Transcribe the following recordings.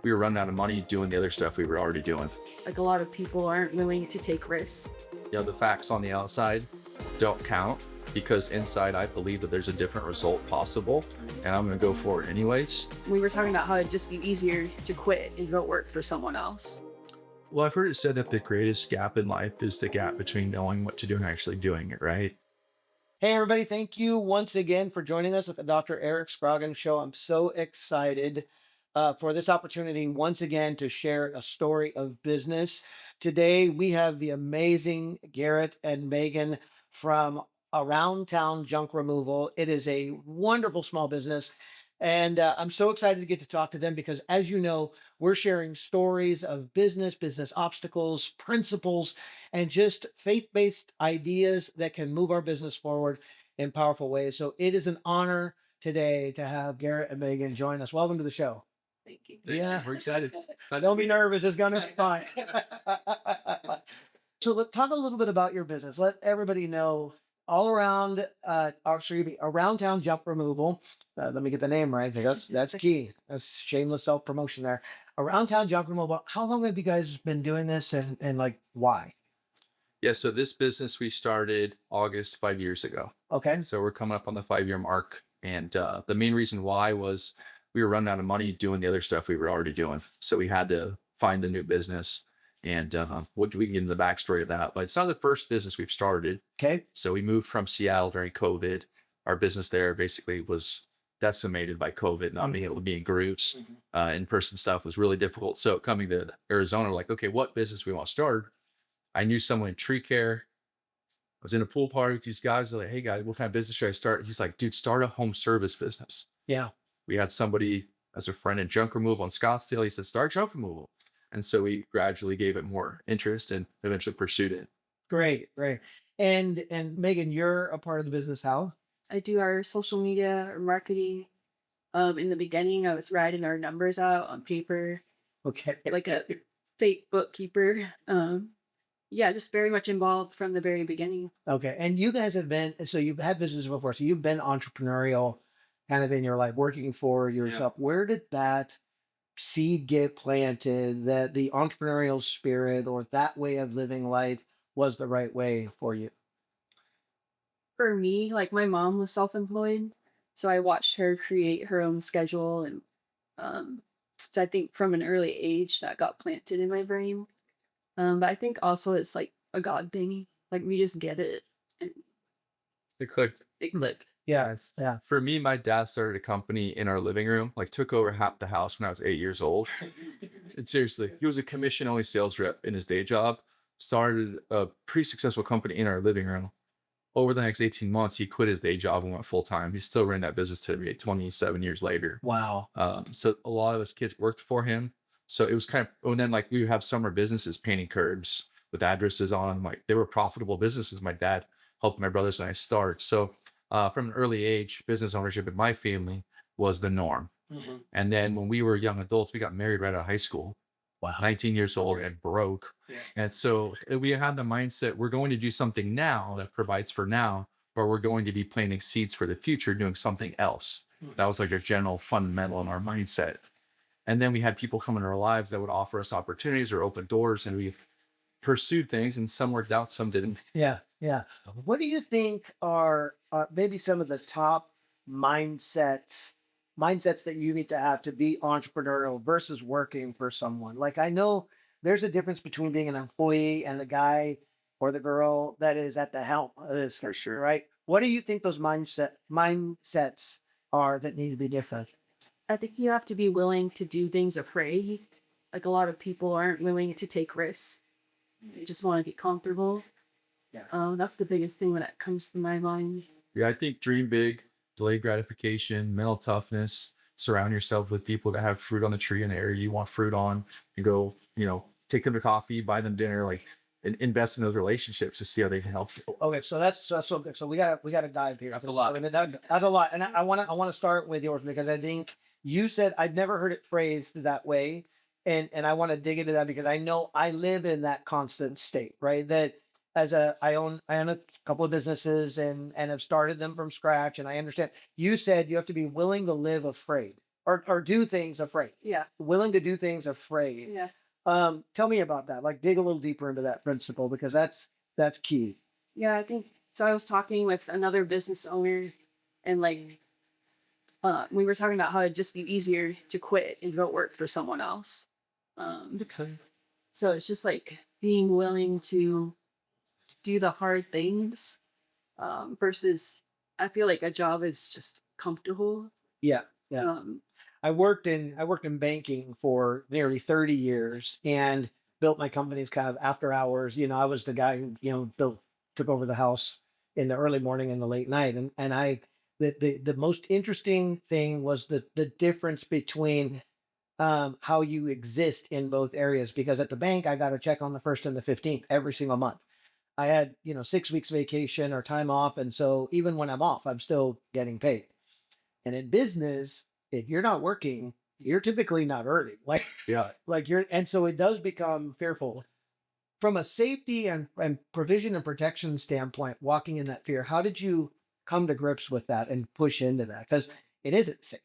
we were running out of money doing the other stuff we were already doing. Like a lot of people aren't willing to take risks. The facts on the outside don't count because inside I believe that there's a different result possible and I'm going to go for it anyways. We were talking about how it'd just be easier to quit and go work for someone else. Well, I've heard it said that the greatest gap in life is the gap between knowing what to do and actually doing it, right? Hey, everybody. Thank you once again for joining us at the Dr. Eric Scroggins Show. I'm so excited for this opportunity once again to share a story of business. Today, we have the amazing Garrett and Megan from Around Town Junk Removal. It is a wonderful small business. And I'm so excited to get to talk to them because, as you know, we're sharing stories of business obstacles, principles, and just faith-based ideas that can move our business forward in powerful ways. So it is an honor today to have Garrett and Megan join us. Welcome to the show. Thank you. Yeah. We're excited. Don't be nervous. It's going to be fine. So let's talk a little bit about your business. Let everybody know all around, Around Town Jump Removal. Let me get the name right because that's key. That's shameless self-promotion there. Around Town Junk Removal. How long have you guys been doing this and like why? Yeah, so this business we started August 5 years ago. Okay. So we're coming up on the 5 year mark. And the main reason why was we were running out of money doing the other stuff we were already doing. So we had to find a new business. And we can get into the backstory of that. But it's not the first business we've started. Okay. So we moved from Seattle during COVID. Our business there basically was decimated by COVID, not being able to be in groups. In-person stuff was really difficult. So coming to Arizona, like, okay, what business we want to start? I knew someone in tree care. I was in a pool party with these guys. They're like, hey guys, what kind of business should I start? He's like, dude, start a home service business. Yeah. We had somebody as a friend in junk removal in Scottsdale. He said, start junk removal. And so we gradually gave it more interest and eventually pursued it. Great. Great. And Megan, you're a part of the business. How? I do our social media or marketing. In the beginning, I was writing our numbers out on paper, Okay. like a fake bookkeeper. Yeah, just very much involved from the very beginning. Okay. And you guys have been, so you've had business before. So you've been entrepreneurial kind of in your life, working for yourself. Where did that seed get planted that the entrepreneurial spirit or that way of living life was the right way for you? For me, like my mom was self-employed, so I watched her create her own schedule and um so I think from an early age that got planted in my brain. But I think also it's like a God thing. Like we just get it and It clicked. it clicked. Yeah. Nice. Yeah. For me, my dad started a company in our living room, like took over half the house when I was 8 years old. And seriously, he was a commission only sales rep in his day job, started a pretty successful company in our living room. Over the next 18 months, he quit his day job and went full time. He's still running that business today, 27 years later. Wow. So a lot of us kids worked for him. So it was kind of, and then like we would have summer businesses painting curbs with addresses on them. Like they were profitable businesses. My dad helped my brothers and I start. So from an early age, business ownership in my family was the norm. And then when we were young adults, we got married right out of high school. Wow. 19 years old and broke. Yeah. And so we had the mindset we're going to do something now that provides for now, but we're going to be planting seeds for the future, doing something else. That was like a general fundamental in our mindset. And then we had people come into our lives that would offer us opportunities or open doors, and we pursued things, and some worked out, some didn't. Yeah. Yeah. What do you think are maybe some of the top mindsets that you need to be entrepreneurial versus working for someone? Like I know there's a difference between being an employee and the guy or the girl that is at the helm of this, for sure, right? What do you think those mindsets are that need to be different? I think you have to be willing to do things afraid. Like a lot of people aren't willing to take risks. They just want to be comfortable. Yeah. That's the biggest thing when it comes to my mind. Yeah, I think dream big, delayed gratification, mental toughness, surround yourself with people that have fruit on the tree in the area you want fruit on, and go, take them to coffee, buy them dinner, like invest in those relationships to see how they can help you. Okay, so that's so good. So we gotta dive here. That's a lot. I mean, that's a lot, and I wanna start with yours because I think you said I'd never heard it phrased that way, and I want to dig into that because I know I live in that constant state, right? That I own a couple of businesses and have started them from scratch, and I understand. You said you have to be willing to live afraid or do things afraid. Yeah. Willing to do things afraid. Yeah. Tell me about that. Like dig a little deeper into that principle because that's key. Yeah, I think so. I was talking with another business owner, and like, we were talking about how it'd just be easier to quit and go work for someone else. Okay. So it's just like being willing to do the hard things, versus I feel like a job is just comfortable. Yeah. Yeah. Um, I worked in banking for nearly 30 years and built my companies kind of after hours. I was the guy who, took over the house in the early morning and the late night. And the most interesting thing was the difference between how you exist in both areas. Because at the bank, I got a check on the 1st and the 15th every single month. I had, 6 weeks vacation or time off. And so even when I'm off, I'm still getting paid. And in business, if you're not working, you're typically not earning. Yeah. And so it does become fearful. From a safety and provision and protection standpoint, walking in that fear, how did you come to grips with that and push into that? Because it isn't safe.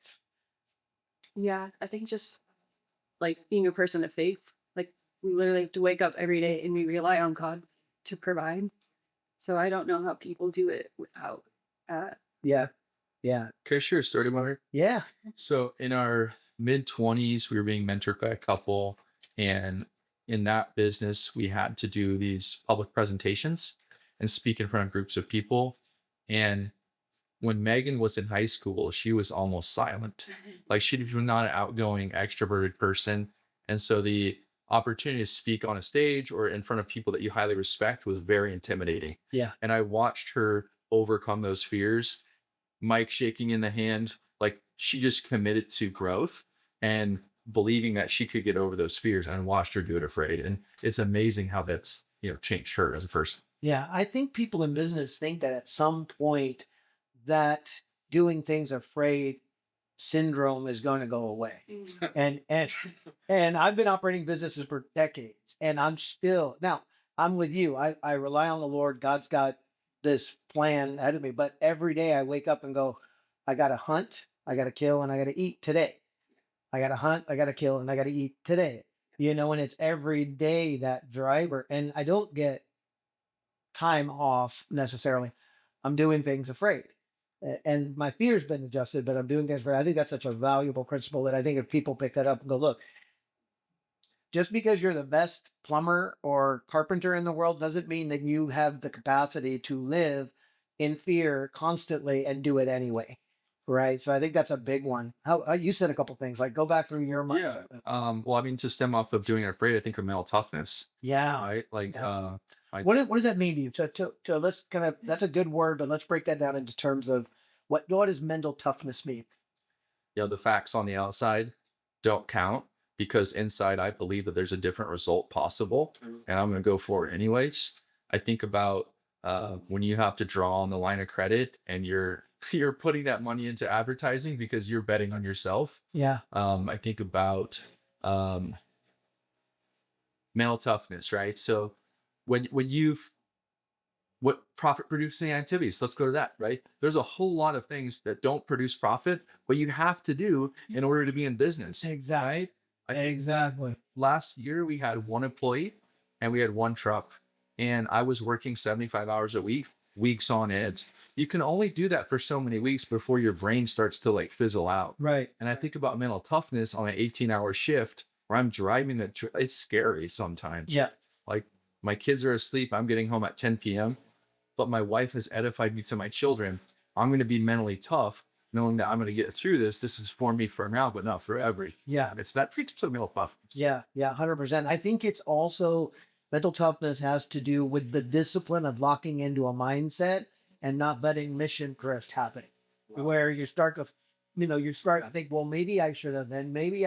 yeah, I think just like being a person of faith, like we literally have to wake up every day and we rely on God to provide. So I don't know how people do it without that. Yeah. Yeah. Can I share a story about her? Yeah. So in our mid 20s, we were being mentored by a couple, and in that business, we had to do these public presentations and speak in front of groups of people. And when Megan was in high school, she was almost silent. Like she was not an outgoing, extroverted person. And so the opportunity to speak on a stage or in front of people that you highly respect was very intimidating. Yeah. And I watched her overcome those fears, mic shaking in the hand, like she just committed to growth and believing that she could get over those fears and watched her do it afraid. And it's amazing how that's, changed her as a person. Yeah. I think people in business think that at some point that doing things afraid syndrome is going to go away. Mm. And I've been operating businesses for decades and I'm still now I'm with you. I rely on the Lord. God's got this plan ahead of me, but every day I wake up and go, I gotta hunt, I gotta kill, and I gotta eat today. I gotta hunt, I gotta kill, and I gotta eat today. And it's every day that driver. And I don't get time off necessarily. I'm doing things afraid. And my fear's been adjusted, but I'm doing things afraid. I think that's such a valuable principle that I think if people pick that up and go, look, just because you're the best plumber or carpenter in the world doesn't mean that you have the capacity to live in fear constantly and do it anyway. Right. So I think that's a big one. How you said a couple things like go back through your Yeah. mindset. Well, I mean, to stem off of doing it afraid, I think of mental toughness, Yeah. right? Like, Yeah. I, What does that mean to you? To let's kind of that's a good word, but let's break that down into terms of what does mental toughness mean? the facts on the outside don't count because inside I believe that there's a different result possible and I'm going to go for it anyways. I think about when you have to draw on the line of credit and you're putting that money into advertising because you're betting on yourself. Yeah. I think about um, mental toughness, right? So when you've what profit producing activities, let's go to that, right? There's a whole lot of things that don't produce profit, but you have to do in order to be in business. Exactly. Right? I think Exactly. last year we had one employee and we had one truck, and I was working 75 hours a week, weeks on end. You can only do that for so many weeks before your brain starts to like fizzle out. Right. And I think about mental toughness on an 18-hour shift where I'm driving it's scary sometimes. Yeah. Like my kids are asleep, I'm getting home at 10 p.m., but my wife has edified me to my children. I'm going to be mentally tough, knowing that I'm going to get through this. This is for me for now, but not forever. Yeah. It's that treats to mental toughness. Yeah. Yeah. 100%. I think it's also mental toughness has to do with the discipline of locking into a mindset and not letting mission drift happen. Where you start to, I think, well, maybe I should have, and maybe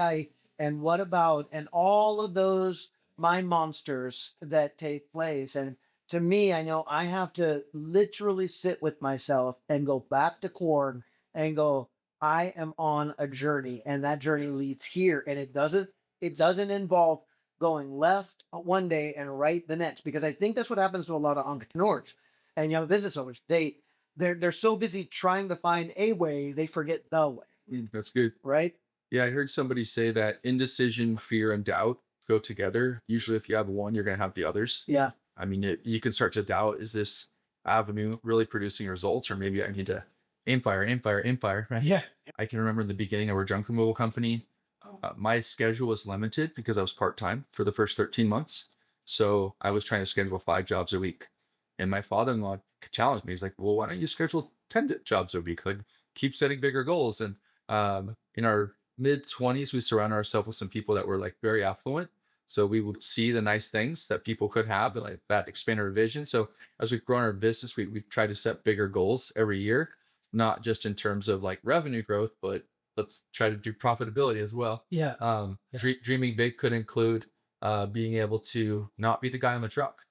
and what about, and all of those mind monsters that take place. And to me, I know I have to literally sit with myself and go back to core and go, I am on a journey and that journey leads here. And it doesn't involve going left one day and right the next, because I think that's what happens to a lot of entrepreneurs and young business owners. They're so busy trying to find a way, they forget the way, That's good. right? Yeah, I heard somebody say that indecision, fear, and doubt go together. Usually, if you have one, you're going to have the others. Yeah. I mean, you can start to doubt, is this avenue really producing results? Or maybe I need to aim fire, aim fire, aim fire, right? Yeah. I can remember in the beginning of our junk removal company, my schedule was limited because I was part time for the first 13 months. So I was trying to schedule 5 jobs a week. And my father in law challenged me. He's like, well, why don't you schedule 10 jobs a week? Like, keep setting bigger goals. And in our mid 20s, we surround ourselves with some people that were like very affluent. So we would see the nice things that people could have, but like that expand our vision. So as we've grown our business, we've tried to set bigger goals every year, not just in terms of like revenue growth, but let's try to do profitability as well. Yeah. Yeah. Dreaming big could include being able to not be the guy on the truck.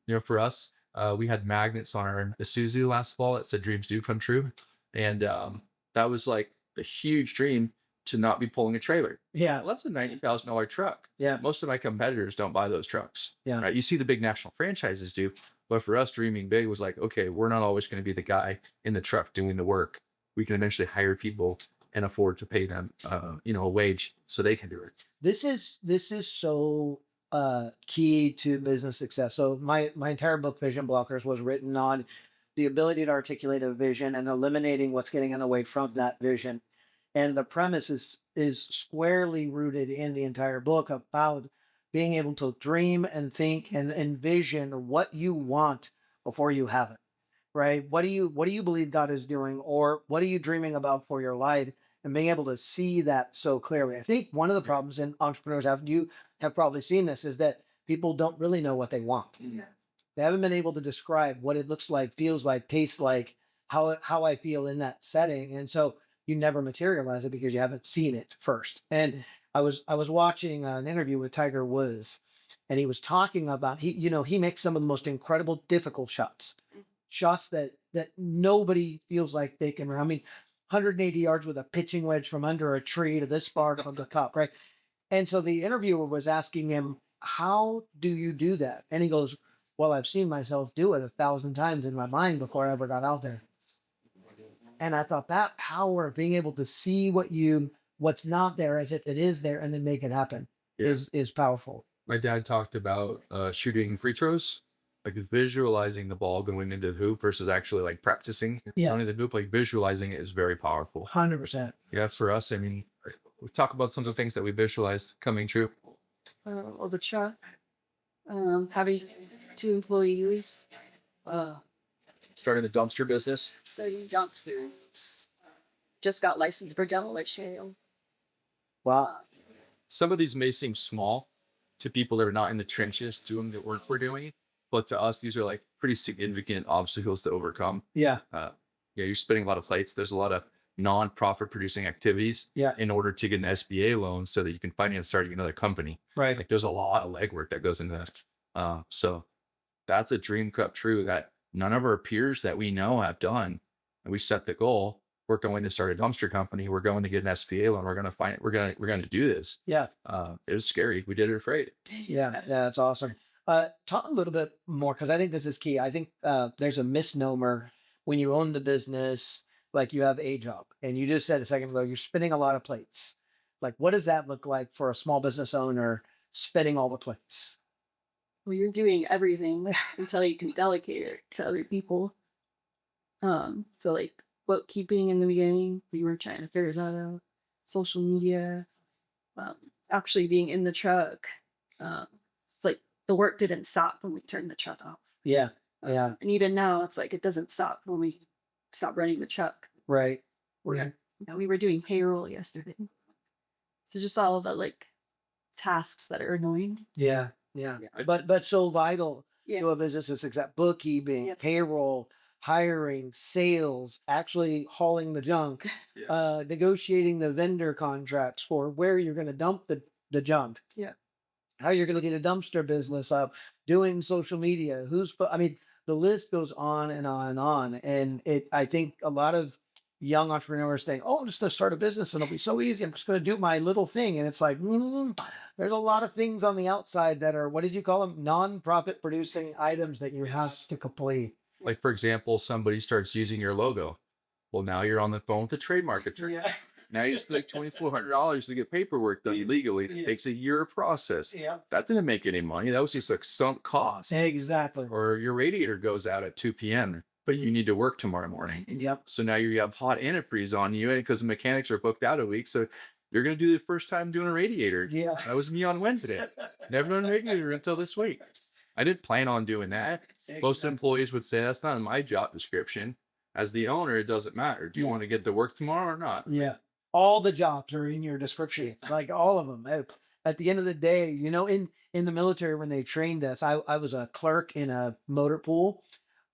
You know, for us, we had magnets on our Isuzu last fall that said "Dreams do come true," and that was like a huge dream to not be pulling a trailer. Yeah. Well, that's a $90,000 truck. Yeah. Most of my competitors don't buy those trucks. Yeah. Right? You see the big national franchises do, but for us, dreaming big was like, okay, we're not always going to be the guy in the truck doing the work. We can eventually hire people and afford to pay them, a wage so they can do it. This is so key to business success. So my entire book, Vision Blockers, was written on the ability to articulate a vision and eliminating what's getting in the way from that vision. And the premise is squarely rooted in the entire book about being able to dream and think and envision what you want before you have it. Right? What do you believe God is doing, or what are you dreaming about for your life? And being able to see that so clearly. I think one of the problems in entrepreneurs have, you have probably seen this, is that people don't really know what they want. They haven't been able to describe what it looks like, feels like, tastes like, how I feel in that setting. And so you never materialize it because you haven't seen it first. And I was watching an interview with Tiger Woods, and he was talking about, he makes some of the most incredible difficult shots that nobody feels like they can. I mean, 180 yards with a pitching wedge from under a tree to this far of the cup, right? And so the interviewer was asking him, "How do you do that?" And he goes, "Well, I've seen myself do it 1,000 times in my mind before I ever got out there." And I thought that power of being able to see what's not there as if it is there, and then make it happen Yeah. is powerful. My dad talked about shooting free throws, like visualizing the ball going into the hoop versus actually like practicing Yeah. going into the hoop. Like visualizing it is very powerful. 100%. Yeah, for us, I mean, we talk about some of the things that we visualize coming true. Well, the truck, having 2 employees, uh, Starting the dumpster business. studying dumpsters, just got licensed for demolition. Wow. Some of these may seem small to people that are not in the trenches doing the work we're doing, but to us, these are like pretty significant obstacles to overcome. Yeah. Yeah, you're spinning a lot of plates. There's a lot of non-profit producing activities Yeah. in order to get an SBA loan so that you can finance starting another company. Right. Like there's a lot of legwork that goes into that. So that's a dream come true that none of our peers that we know have done. And we set the goal. We're going to start a dumpster company. We're going to get an SBA loan. We're going to find it. We're going to do this. Yeah. It was scary. We did it afraid. Yeah, yeah, that's awesome. Talk a little bit more, because I think this is key. I think there's a misnomer when you own the business, like you have a job, and you just said a second ago, you're spinning a lot of plates. Like, what does that look like for a small business owner spinning all the plates? Well, you're doing everything until you can delegate it to other people. So like bookkeeping in the beginning, we were trying to figure that out. Social media, um, actually being in the truck. It's like the work didn't stop when we turned the truck off. Yeah, yeah, And even now, it's like it doesn't stop when we stop running the truck. right. We're, we were doing payroll yesterday. So just all of the like tasks that are annoying. Yeah, yeah. Yeah. But so vital Yeah. to a business's success. Bookkeeping, Yes. payroll, hiring, sales, actually hauling the junk, Yes. negotiating the vendor contracts for where you're going to dump the junk. Yeah. How you're going to get a dumpster business up, doing social media, I mean, the list goes on and on and on. And I think a lot of young entrepreneurs think, oh, I'm just going to start a business and it'll be so easy. I'm just going to do my little thing. And it's like, there's a lot of things on the outside that are, what did you call them? Non-profit producing items that you have to complete. Like for example, somebody starts using your logo. Well, now you're on the phone with the trademark attorney. Yeah. Now you spend like $2,400 to get paperwork done legally. It takes a year of process. Yeah. That didn't make any money. That was just like sunk cost. Exactly. Or your radiator goes out at 2 p.m., but you need to work tomorrow morning. Yep. So now you have hot antifreeze on you because the mechanics are booked out a week. So you're going to do the first time doing a radiator. Yeah. That was me on Wednesday. Never done a radiator until this week. I didn't plan on doing that. Most employees would say that's not in my job description. As the owner, it doesn't matter. Do you want to get to work tomorrow or not? Yeah. All the jobs are in your description. Like all of them. At the end of the day, in the military when they trained us, I was a clerk in a motor pool,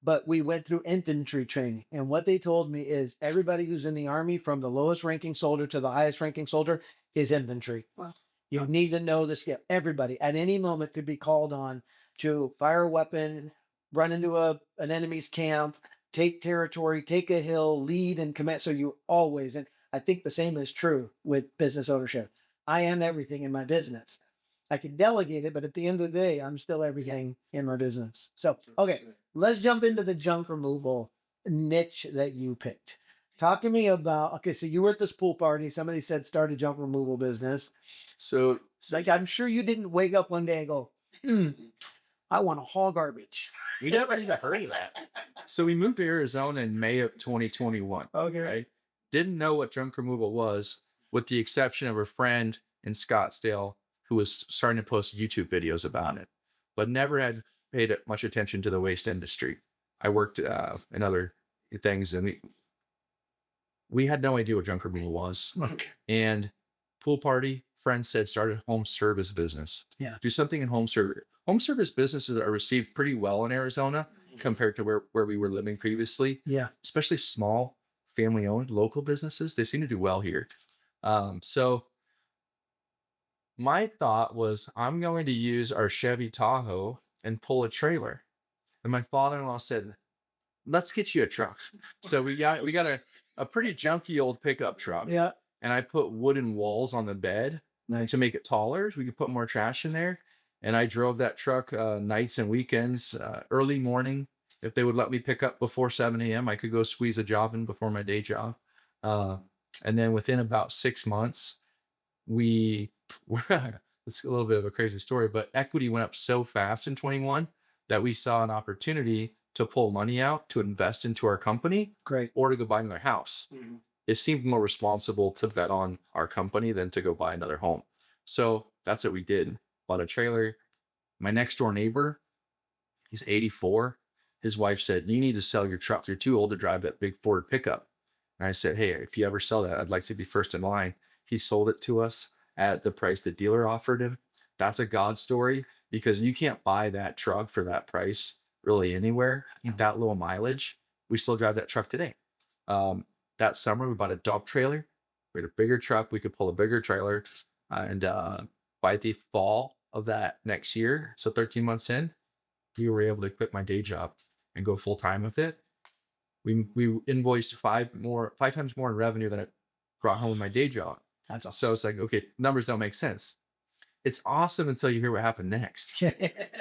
but we went through infantry training. And what they told me is everybody who's in the army, from the lowest ranking soldier to the highest ranking soldier, is infantry. Wow. You need to know this. Yeah, everybody at any moment could be called on to fire a weapon, run into an enemy's camp, take territory, take a hill, lead and command. So you always, and I think the same is true with business ownership. I am everything in my business. I can delegate it, but at the end of the day, I'm still everything in my business. So, okay, let's jump into the junk removal niche that you picked. Talk to me about, okay, so you were at this pool party. Somebody said start a junk removal business. So It's like, I'm sure you didn't wake up one day and go, I want to haul garbage. we never need to hurry that. So we moved to Arizona in May of 2021. Okay. Right? Didn't know what junk removal was, with the exception of a friend in Scottsdale who was starting to post YouTube videos about it, but never had paid much attention to the waste industry. I worked in other things, and we had no idea what junk removal was. Okay. And pool party, friends said start a home service business. Yeah. Do something in home service. Home service businesses are received pretty well in Arizona compared to where we were living previously, Yeah. especially small family owned local businesses. They seem to do well here. So my thought was I'm going to use our Chevy Tahoe and pull a trailer. And my father-in-law said, let's get you a truck. So we got a pretty junky old pickup truck. Yeah. And I put wooden walls on the bed Nice. to make it taller so we could put more trash in there. And I drove that truck nights and weekends, early morning. If they would let me pick up before 7 a.m., I could go squeeze a job in before my day job. And then within about 6 months, we it's a little bit of a crazy story, but equity went up so fast in 21 that we saw an opportunity to pull money out to invest into our company Great. or to go buy another house. It seemed more responsible to bet on our company than to go buy another home. So that's what we did. Bought a trailer. My next door neighbor, he's 84. His wife said, you need to sell your truck. You're too old to drive that big Ford pickup. And I said, hey, if you ever sell that, I'd like to be first in line. He sold it to us at the price the dealer offered him. That's a God story because you can't buy that truck for that price really anywhere. That low mileage. We still drive that truck today. That summer, we bought a dump trailer. We had a bigger truck. We could pull a bigger trailer. And by the fall of that next year, so 13 months in, we were able to quit my day job and go full time with it. We invoiced five times more in revenue than it brought home in my day job. That's awesome. So it's like, okay, numbers don't make sense. It's awesome until you hear what happened next.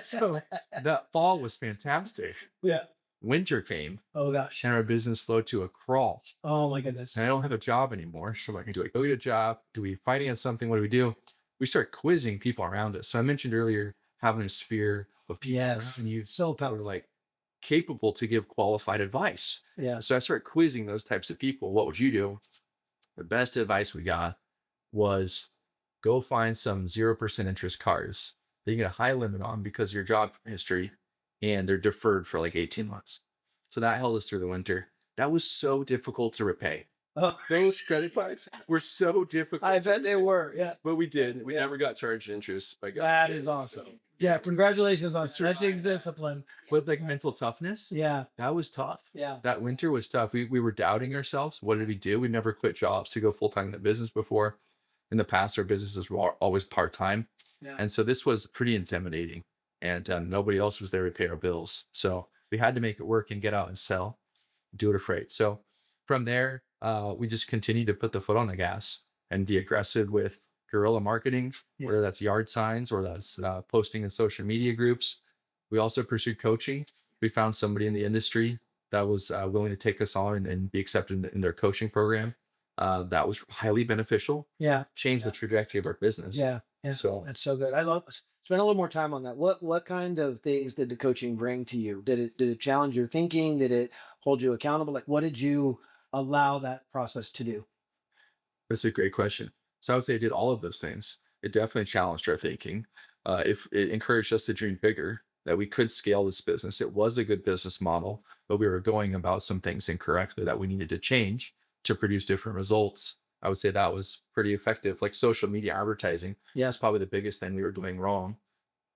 So that fall was fantastic. Yeah. Winter came Oh gosh. and our business slowed to a crawl. Oh my goodness. And I don't have a job anymore. So like, do I go get a job? Do we finance something? What do we do? We start quizzing people around us. So I mentioned earlier having a sphere of people Yes. around you So who are powerful. like capable to give qualified advice. Yeah. So I started quizzing those types of people. What would you do? The best advice we got was go find some 0% interest cars that you get a high limit on because of your job history and they're deferred for like 18 months. So that held us through the winter. That was so difficult to repay. Oh, Those credit cards were so difficult. I bet they were. Yeah. But we did. We Yeah. never got charged interest. By God. That is awesome. Yeah. Congratulations on stretching discipline. But like mental toughness, Yeah. that was tough. Yeah. That winter was tough. We were doubting ourselves. What did we do? We never quit jobs to go full time in the business before. In the past, our businesses were always part time. Yeah. And so this was pretty intimidating. And nobody else was there to pay our bills. So we had to make it work and get out and sell, do it afraid. So from there, we just continued to put the foot on the gas and be aggressive with guerrilla marketing, Yeah. whether that's yard signs or that's posting in social media groups. We also pursued coaching. We found somebody in the industry that was willing to take us on and be accepted in their coaching program. That was highly beneficial, Yeah. changed the trajectory of our business. Yeah. Yeah. So That's so good. I love spend a little more time on that. What kind of things did the coaching bring to you? Did it challenge your thinking? Did it hold you accountable? Like what did you allow that process to do? that's a great question. So I would say it did all of those things. It definitely challenged our thinking. If it encouraged us to dream bigger, that we could scale this business. It was a good business model, but we were going about some things incorrectly that we needed to change to produce different results. I would say that was pretty effective. Like social media advertising Yeah. was probably the biggest thing we were doing wrong.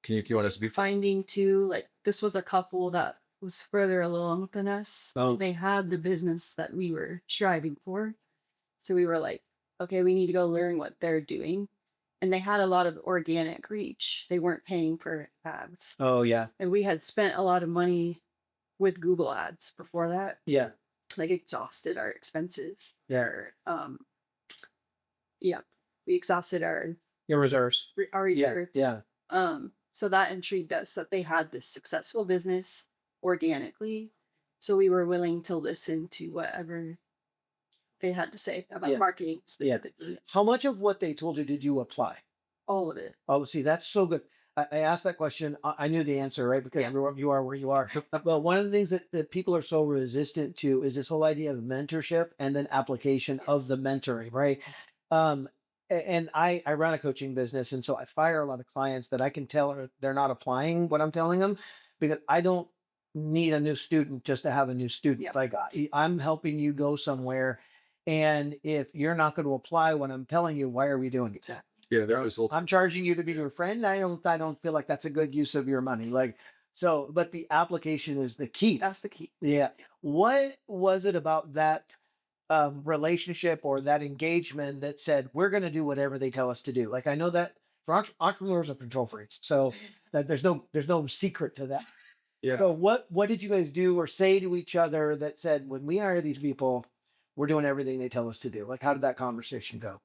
Do you want us to be? Finding too, like this was a couple that was further along than us. Oh. They had the business that we were striving for. So we were like, okay, we need to go learn what they're doing. And they had a lot of organic reach. They weren't paying for ads. Oh yeah. And we had spent a lot of money with Google ads before that, Yeah. like exhausted our expenses. Yeah. Yeah, we exhausted our Your reserves. our Yeah. research. Yeah. So that intrigued us that they had this successful business organically. So we were willing to listen to whatever they had to say about Yeah. marketing Yeah. specifically. How much of what they told you did you apply? All of it. Oh, see, that's so good. I asked that question. I knew the answer, right? Because Yeah. you are where you are. Well, one of the things that people are so resistant to is this whole idea of mentorship and then application of the mentoring, right? And I run a coaching business, and so I fire a lot of clients that I can tell they're not applying what I'm telling them because I don't need a new student just to have a new student. Yep. Like I'm helping you go somewhere, and if you're not going to apply what I'm telling you, why are we doing it? Exactly. Yeah, there was. I'm charging you to be your friend. I don't feel like that's a good use of your money. Like so, but the application is the key. That's the key. Yeah. What was it about that relationship or that engagement that said we're going to do whatever they tell us to do? Like I know that for entrepreneurs are control freaks, so that there's no secret to that. Yeah. So what did you guys do or say to each other that said when we hire these people, we're doing everything they tell us to do? Like how did that conversation go?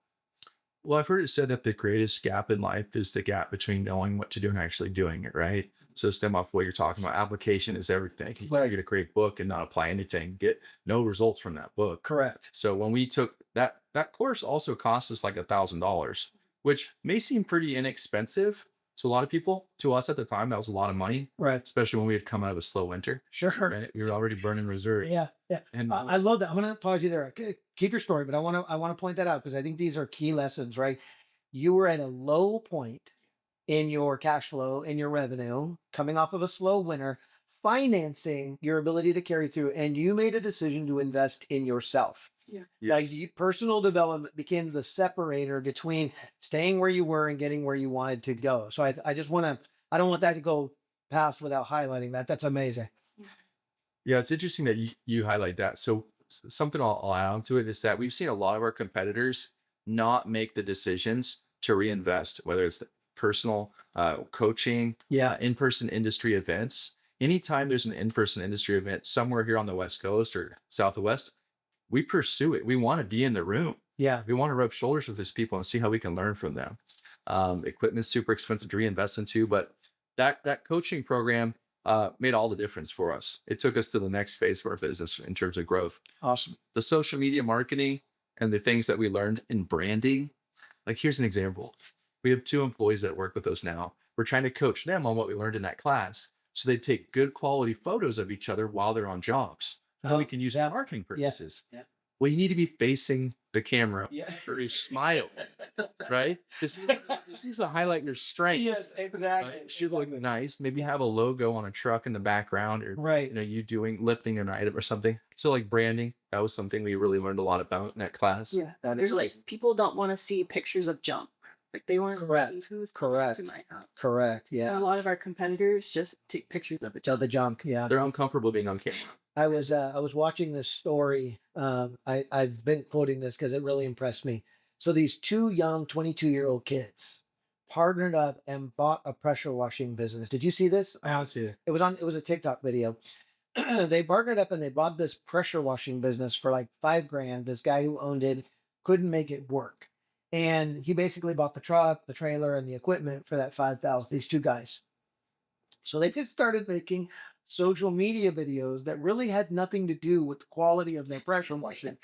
Well, I've heard it said that the greatest gap in life is the gap between knowing what to do and actually doing it, right? So stem off what you're talking about. Application is everything. You Right. get a great book and not apply anything, get no results from that book. Correct. So when we took that course also cost us like $1,000, which may seem pretty inexpensive to a lot of people. To us at the time, that was a lot of money, Right. especially when we had come out of a slow winter. Sure. Right? We were already burning reserves. Yeah, yeah. And I love that. I'm gonna pause you there. Keep your story, but I want to point that out because I think these are key lessons, right? You were at a low point in your cash flow, in your revenue, coming off of a slow winter, financing your ability to carry through, and you made a decision to invest in yourself. Yeah. Like personal development became the separator between staying where you were and getting where you wanted to go. So I just want to, I don't want that to go past without highlighting that. That's amazing. Yeah, it's interesting that you highlight that. So something I'll add on to it is that we've seen a lot of our competitors not make the decisions to reinvest, whether it's the personal coaching, Yeah. in-person industry events. Anytime there's an in-person industry event somewhere here on the West Coast or Southwest, we pursue it. We want to be in the room. Yeah. We want to rub shoulders with these people and see how we can learn from them. Equipment's super expensive to reinvest into, but that coaching program made all the difference for us. It took us to the next phase of our business in terms of growth. Awesome. The social media marketing and the things that we learned in branding. Like here's an example. We have 2 employees that work with us now. We're trying to coach them on what we learned in that class. So they take good quality photos of each other while they're on jobs. So we can use Yeah. marketing Yeah. purposes. Yeah. Well, you need to be facing the camera Yeah. or you smile, right? This needs to highlight your strengths. Yes, exactly. Right? It should look nice. Maybe have a logo on a truck in the background, or Right. you doing lifting an item or something. So like branding, that was something we really learned a lot about in that class. Yeah. That There's is like people don't want to see pictures of junk. Like they want to Correct. see who's Correct. to my house. correct. And Yeah. a lot of our competitors just take pictures of the Tell junk. the junk. Yeah. They're uncomfortable being on camera. I was watching this story. I've been quoting this because it really impressed me. So these two young 22-year-old kids partnered up and bought a pressure washing business. Did you see this? I don't see it. It was a TikTok video. They partnered up and they bought this pressure washing business for like 5 grand. This guy who owned it couldn't make it work. And he basically bought the truck, the trailer, and the equipment for that 5,000, these two guys. So they just started making social media videos that really had nothing to do with the quality of their pressure washing.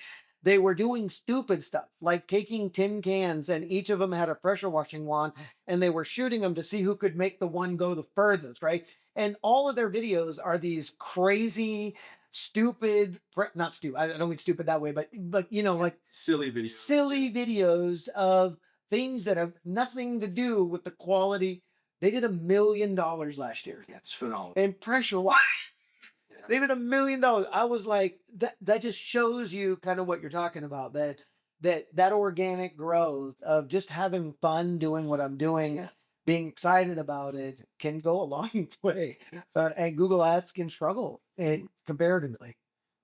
they were doing stupid stuff like taking tin cans and each of them had a pressure washing wand and they were shooting them to see who could make the one go the furthest, right? And all of their videos are these crazy, stupid, not stupid. I don't mean stupid that way, but like Silly video. silly videos of things that have nothing to do with the quality. They did $1 million last year That's phenomenal. and pressure wash. They did $1 million. I was like, that just shows you kind of what you're talking about. That organic growth of just having fun doing what I'm doing, being excited about it can go a long way. And Google Ads can struggle and comparatively.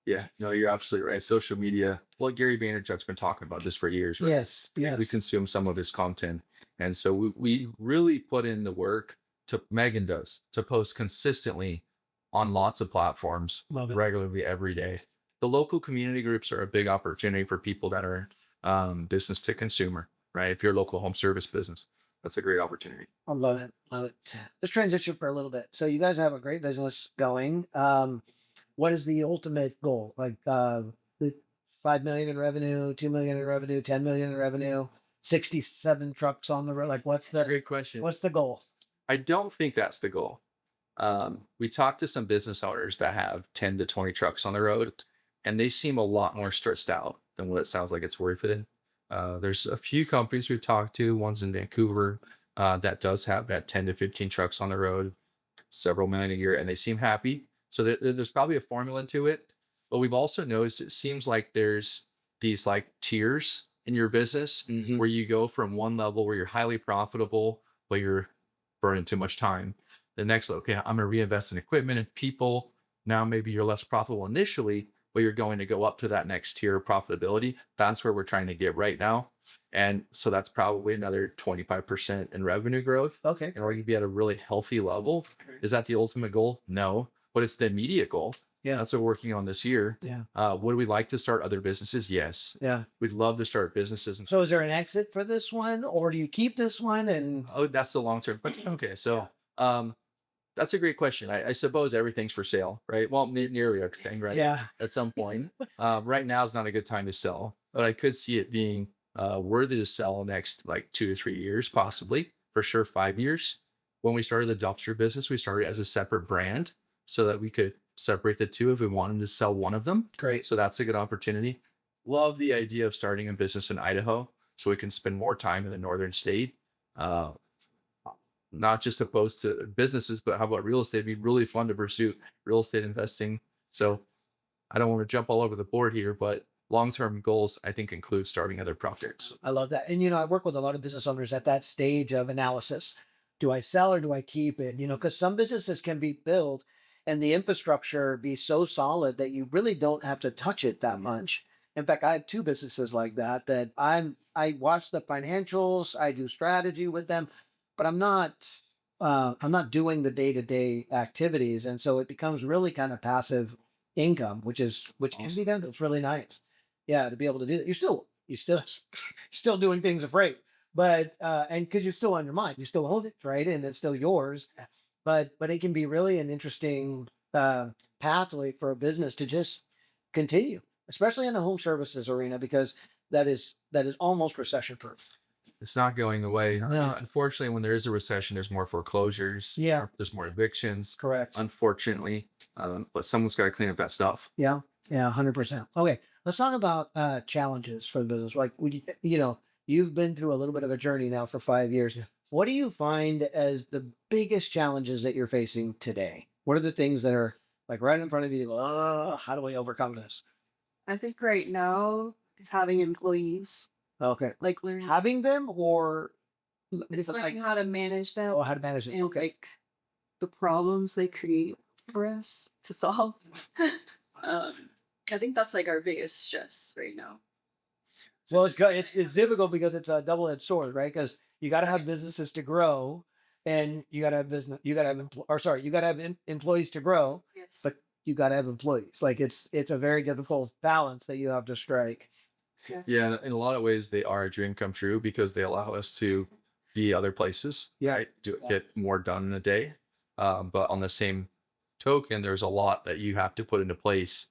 Yeah, no, you're absolutely right. Social media. Well, Gary Vaynerchuk's been talking about this for years, right? Yes, We yes. consume some of his content, and so we really put in the work to Megan does to post consistently on lots of platforms Love it. regularly every day. The local community groups are a big opportunity for people that are business to consumer, right? If you're a local home service business, that's a great opportunity. I love it. Love it. Let's transition for a little bit. So you guys have a great business going. What is the ultimate goal? Like the 5 million in revenue, 2 million in revenue, 10 million in revenue, 67 trucks on the road. Like Great question. what's the goal? I don't think that's the goal. We talked to some business owners that have 10 to 20 trucks on the road, and they seem a lot more stressed out than what it sounds like it's worth it. There's a few companies we've talked to, one's in Vancouver, that does have that 10 to 15 trucks on the road, several million a year, and they seem happy. So there's probably a formula to it. But we've also noticed it seems like there's these like tiers in your business where you go from one level where you're highly profitable, but you're burning too much time. The next, okay, I'm going to reinvest in equipment and people. Now maybe you're less profitable initially, but you're going to go up to that next tier of profitability. That's where we're trying to get right now. And so that's probably another 25% in revenue growth. Okay. And we're going to be at a really healthy level. Is that the ultimate goal? No, but it's the immediate goal. Yeah. That's what we're working on this year. Yeah. Would we like to start other businesses? Yes. Yeah. We'd love to start businesses. So is there an exit for this one or do you keep this one and Oh, that's the long term. But okay, so that's a great question. I suppose everything's for sale, right? Well, nearly everything, right? yeah. At some point. Right now is not a good time to sell, but I could see it being worthy to sell next like 2 to 3 years, possibly for sure 5 years. When we started the dumpster business, we started as a separate brand so that we could separate the two if we wanted to sell one of them. Great. So that's a good opportunity. Love the idea of starting a business in Idaho so we can spend more time in the northern state. Uh, Not just opposed to businesses, but how about real estate? It'd be really fun to pursue real estate investing. So I don't want to jump all over the board here, but long-term goals, I think, include starting other projects. I love that. And I work with a lot of business owners at that stage of analysis. Do I sell or do I keep it? Because some businesses can be built and the infrastructure be so solid that you really don't have to touch it that much. In fact, I have two businesses like that I watch the financials, I do strategy with them, but I'm not doing the day-to-day activities. And so it becomes really kind of passive income, which can be done. It's really nice. Yeah, to be able to do that. You're still doing things afraid. But and because you're still on your mind, you still own it, right? And it's still yours. But it can be really an interesting pathway for a business to just continue, especially in the home services arena, because that is almost recession proof. It's not going away. No. Unfortunately, when there is a recession, there's more foreclosures. Yeah. There's more evictions. Correct. Unfortunately, but someone's got to clean up that stuff. Yeah. Yeah. 100%. Okay. Let's talk about challenges for the business. Like, you've been through a little bit of a journey now for 5 years. Yeah. What do you find as the biggest challenges that you're facing today? What are the things that are like right in front of you? You go, oh, how do we overcome this? I think right now is having employees, Okay. like learning, Having them or it's learning how to manage them how to manage it? and Okay. like the problems they create for us to solve. I think that's like our biggest stress right now. Well, it's difficult because it's a double-edged sword, right? Because you got to have businesses to grow, and you got to have business. You got to have you got to have employees to grow, Yes. but you got to have employees. Like it's a very difficult balance that you have to strike. Yeah, in a lot of ways, they are a dream come true because they allow us to be other places. Yeah. Right? Get more done in a day. But on the same token, there's a lot that you have to put into place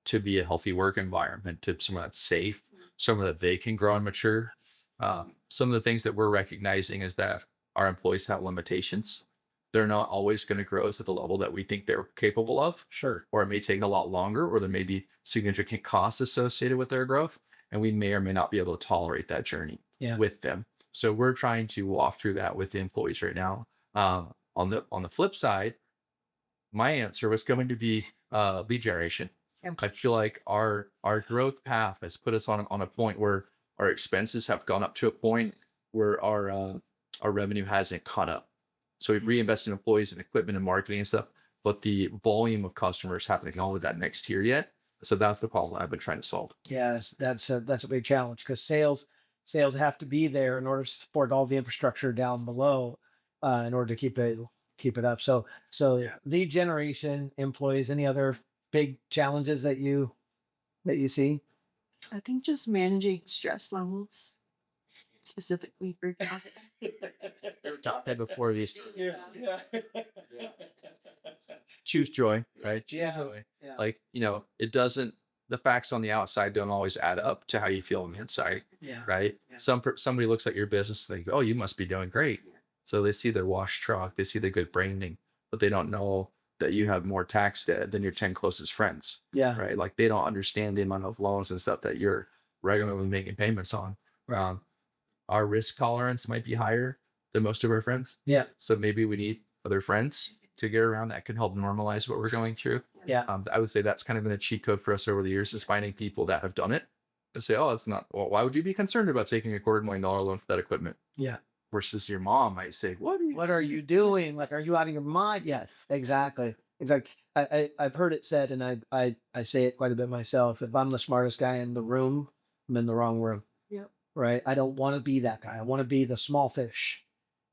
to be a healthy work environment, to somewhere that's safe, somewhere that they can grow and mature. Some of the things that we're recognizing is that our employees have limitations. They're not always going to grow to the level that we think they're capable of, Sure. or it may take a lot longer, or there may be significant costs associated with their growth, and we may or may not be able to tolerate that journey Yeah. with them. So we're trying to walk through that with the employees right now. On the flip side, my answer was going to be lead generation. I feel like our growth path has put us on a point where our expenses have gone up to a point where our revenue hasn't caught up. So we've reinvested in employees and equipment and marketing and stuff, but the volume of customers haven't acknowledged that next tier yet. So that's the problem I've been trying to solve. Yes, that's a big challenge because sales have to be there in order to support all the infrastructure down below, in order to keep it up. So Yeah. lead generation, employees, any other big challenges that you see? I think just managing stress levels, specifically for Talked that before these Yeah, yeah. choose joy, right? Choose Yeah, joy. yeah. Like, it doesn't, the facts on the outside don't always add up to how you feel on the inside, Yeah. right? Yeah. Somebody looks at your business, they go, oh, you must be doing great. So they see their wash truck, they see the good branding, but they don't know that you have more tax debt than your 10 closest friends, Yeah. right? Like they don't understand the amount of loans and stuff that you're regularly making payments on. Um, our risk tolerance might be higher than most of our friends. Yeah. So maybe we need other friends to get around that can help normalize what we're going through. Yeah. I would say that's kind of been a cheat code for us over the years is finding people that have done it and say, oh, it's not, well, why would you be concerned about taking $250,000 loan for that equipment? Yeah. Versus your mom might say, What are you doing? Like, are you out of your mind? Yes, exactly. Exactly. I've heard it said, and I say it quite a bit myself. If I'm the smartest guy in the room, I'm in the wrong room. Yep. Right. I don't want to be that guy. I want to be the small fish.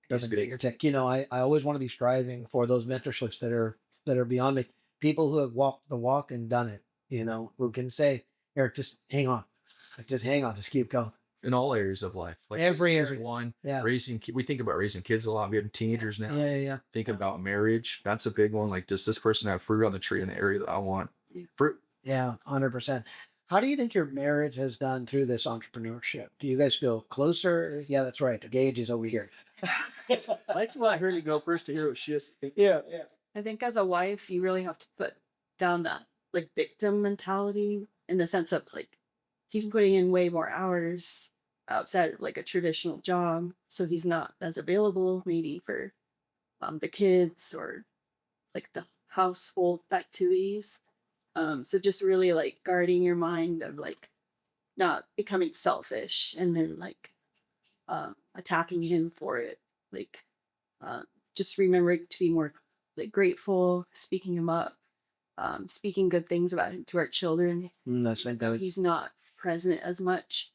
Doesn't big. get your tech. I always want to be striving for those mentorships that are beyond me. People who have walked the walk and done it, who can say, Eric, just hang on. Like, just hang on, just keep going. In all areas of life, like Every business is area. one, Yeah. we think about raising kids a lot. We have teenagers now. Yeah, yeah, yeah. Think about marriage. That's a big one. Like, does this person have fruit on the tree in the area that I want fruit? Yeah, 100%. How do you think your marriage has done through this entrepreneurship? Do you guys feel closer? Yeah, that's right. The gauge is over here. Like to let her to go first to hear what she has to think. Yeah, yeah. I think as a wife, you really have to put down that like victim mentality in the sense of like he's putting in way more hours outside of like a traditional job, so he's not as available maybe for the kids or like the household activities. So just really like guarding your mind of like not becoming selfish and then like attacking him for it. Like uh, just remembering to be more like grateful, speaking him up, speaking good things about him to our children. That's fantastic. He's not present as much,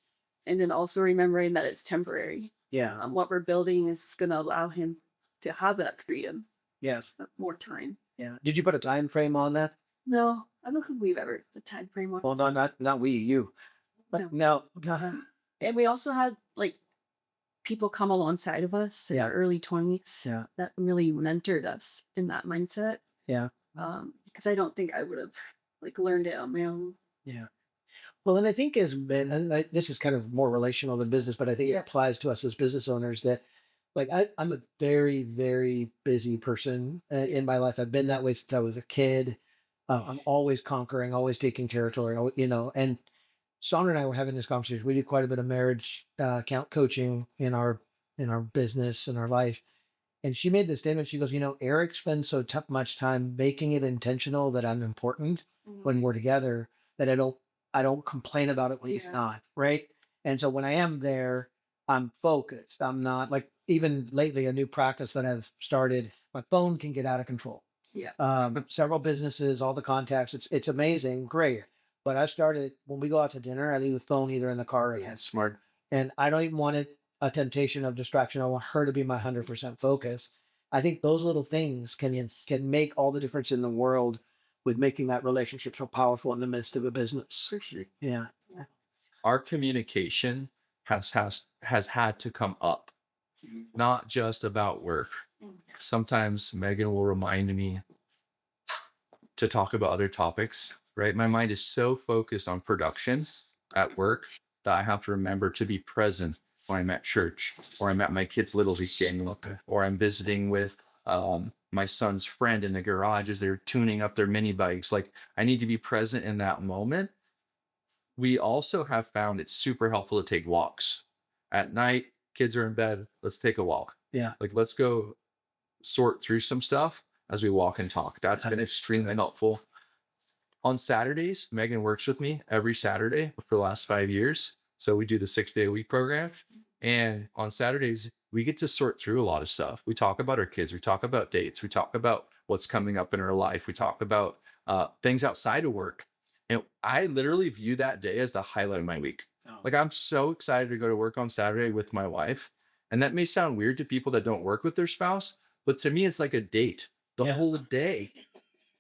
and then also remembering that it's temporary. Yeah. What we're building is going to allow him to have that freedom, Yes. more time. Yeah. Did you put a time frame on that? No, I don't think we've ever the time frame on. Well, no, not we, you. But no. Uh-huh. And we also had like people come alongside of us in Yeah. our early 20s Yeah. that really mentored us in that mindset. Yeah. Because I don't think I would have like learned it on my own. Yeah. Well, and I think as men, and this is kind of more relational than business, but I think it Yeah. applies to us as business owners that, like, I'm a very, very busy person in my life. I've been that way since I was a kid. I'm always conquering, always taking territory, and Sandra and I were having this conversation. We do quite a bit of marriage count coaching in our business, in our life. And she made this statement. She goes, Eric spends so much time making it intentional that I'm important when we're together that I don't complain about it when he's Yeah. not, right? And so when I am there, I'm focused. I'm not like even lately a new practice that I've started. My phone can get out of control. Yeah. Several businesses, all the contacts. It's amazing, great. But I started when we go out to dinner. I leave the phone either in the car or Yeah, smart. and I don't even want it a temptation of distraction. I want her to be my 100% focus. I think those little things can make all the difference in the world with making that relationship so powerful in the midst of a business. For sure. Yeah. Our communication has had to come up, not just about work. Sometimes Megan will remind me to talk about other topics, right? My mind is so focused on production at work that I have to remember to be present when I'm at church or I'm at my kid's little league game or I'm visiting with my son's friend in the garage as they're tuning up their mini bikes. Like I need to be present in that moment. We also have found it's super helpful to take walks at night. Kids are in bed. Let's take a walk. Yeah. Like let's go sort through some stuff as we walk and talk. That's been extremely helpful. On Saturdays, Megan works with me every Saturday for the last 5 years. So we do the 6 day a week program. And on Saturdays, we get to sort through a lot of stuff. We talk about our kids, we talk about dates, we talk about what's coming up in our life, we talk about things outside of work. And I literally view that day as the highlight of my week. Oh. Like I'm so excited to go to work on Saturday with my wife. And that may sound weird to people that don't work with their spouse, but to me, it's like a date the Yeah. whole day.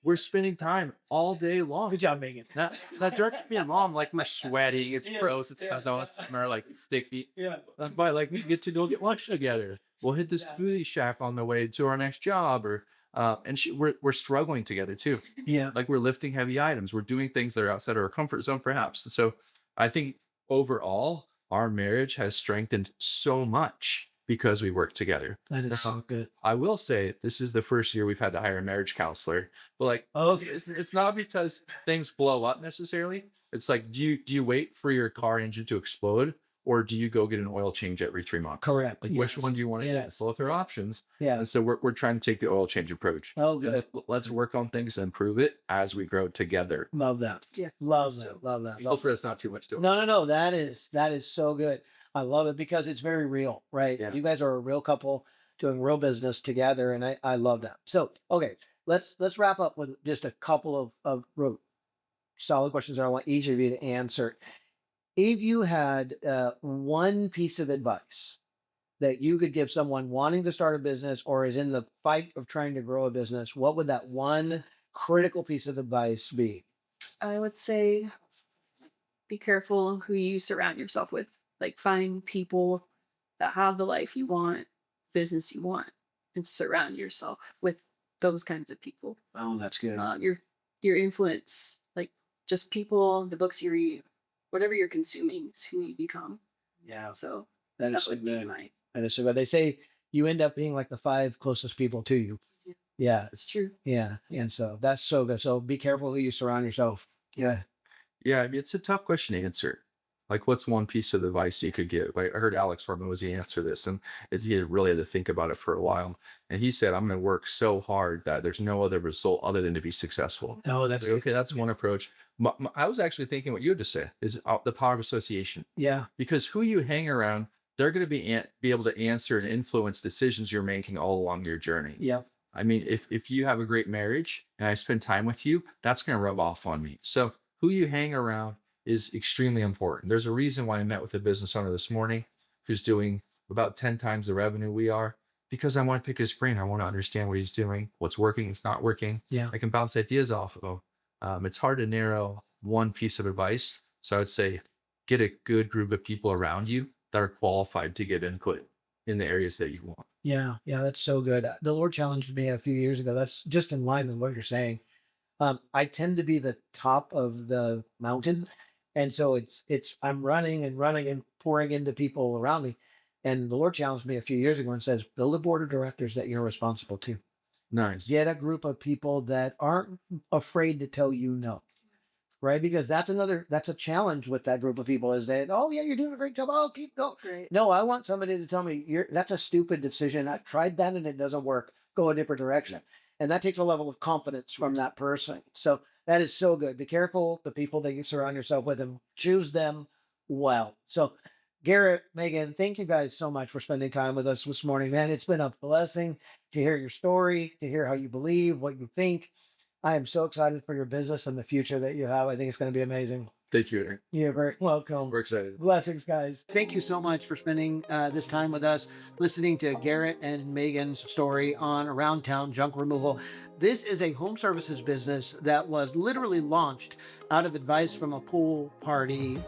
We're spending time all day long. Good job, Megan. That jerk me and mom like my sweating. It's gross. It's smell like sticky. Yeah. But like we get to go get lunch together. We'll hit the smoothie shack on the way to our next job, or and we're struggling together too. Yeah. Like we're lifting heavy items. We're doing things that are outside of our comfort zone, perhaps. And so I think overall, our marriage has strengthened so much because we work together. That is so good. I will say this is the first year we've had to hire a marriage counselor, but like Oh, it's not because things blow up necessarily. It's like do you wait for your car engine to explode or do you go get an oil change every 3 months? correct. Like which one do you want to get? Yes. Both are options. Yeah. And so we're trying to take the oil change approach. Oh, good. Let's work on things and improve it as we grow together. Love that. Yeah. Love that. Love that. Love Hopefully that's not too much to it. No. That is so good. I love it because it's very real, right? Yeah. You guys are a real couple doing real business together, and I love that. So, okay, let's wrap up with just a couple of real solid questions that I want each of you to answer. If you had one piece of advice that you could give someone wanting to start a business or is in the fight of trying to grow a business, what would that one critical piece of advice be? I would say be careful who you surround yourself with. Like find people that have the life you want, business you want, and surround yourself with those kinds of people. Oh, that's good. Your influence, like just people, the books you read, whatever you're consuming is who you become. Yeah, So that is that so would be good. my. That is so good. They say you end up being like the five closest people to you. Yeah. Yeah, It's true. yeah. And so that's so good. So be careful who you surround yourself. Yeah. Yeah, I mean, it's a tough question to answer. Like, what's one piece of advice you could give? Like, I heard Alex Hormozy answer this, and he had really had to think about it for a while. And he said, "I'm going to work so hard that there's no other result other than to be successful." Oh, that's Like, okay, that's one approach. I was actually thinking what you had to say is the power of association, yeah. because who you hang around, they're going to be able to answer and influence decisions you're making all along your journey. Yeah. I mean, if you have a great marriage and I spend time with you, that's going to rub off on me. So who you hang around is extremely important. There's a reason why I met with a business owner this morning who's doing about 10 times the revenue we are because I want to pick his brain. I want to understand what he's doing, what's working, what's not working. Yeah. I can bounce ideas off of him. It's hard to narrow one piece of advice. So I would say get a good group of people around you that are qualified to give input in the areas that you want. Yeah. Yeah. That's so good. The Lord challenged me a few years ago. That's just in line with what you're saying. I tend to be the top of the mountain. And so I'm running and pouring into people around me. And the Lord challenged me a few years ago and says, build a board of directors that you're responsible to. Nice. Get a group of people that aren't afraid to tell you no. Right? Because that's a challenge with that group of people is that, oh yeah, you're doing a great job. Oh, keep going. Right. No, I want somebody to tell me that's a stupid decision. I tried that and it doesn't work. Go a different direction. And that takes a level of confidence from that person. So that is so good. Be careful the people that you surround yourself with and choose them well. So Garrett, Megan, thank you guys so much for spending time with us this morning, man. It's been a blessing to hear your story, to hear how you believe, what you think. I am so excited for your business and the future that you have. I think it's going to be amazing. Thank you, Aaron. You're very welcome. We're excited. Blessings, guys. Thank you so much for spending this time with us, listening to Garrett and Megan's story on Around Town Junk Removal. This is a home services business that was literally launched out of advice from a pool party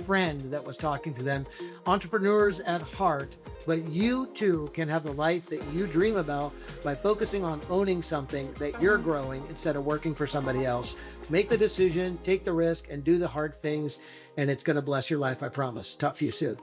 friend that was talking to them. Entrepreneurs at heart, but you too can have the life that you dream about by focusing on owning something that you're growing instead of working for somebody else. Make the decision, take the risk, and do the hard things, and it's going to bless your life, I promise. Talk to you soon.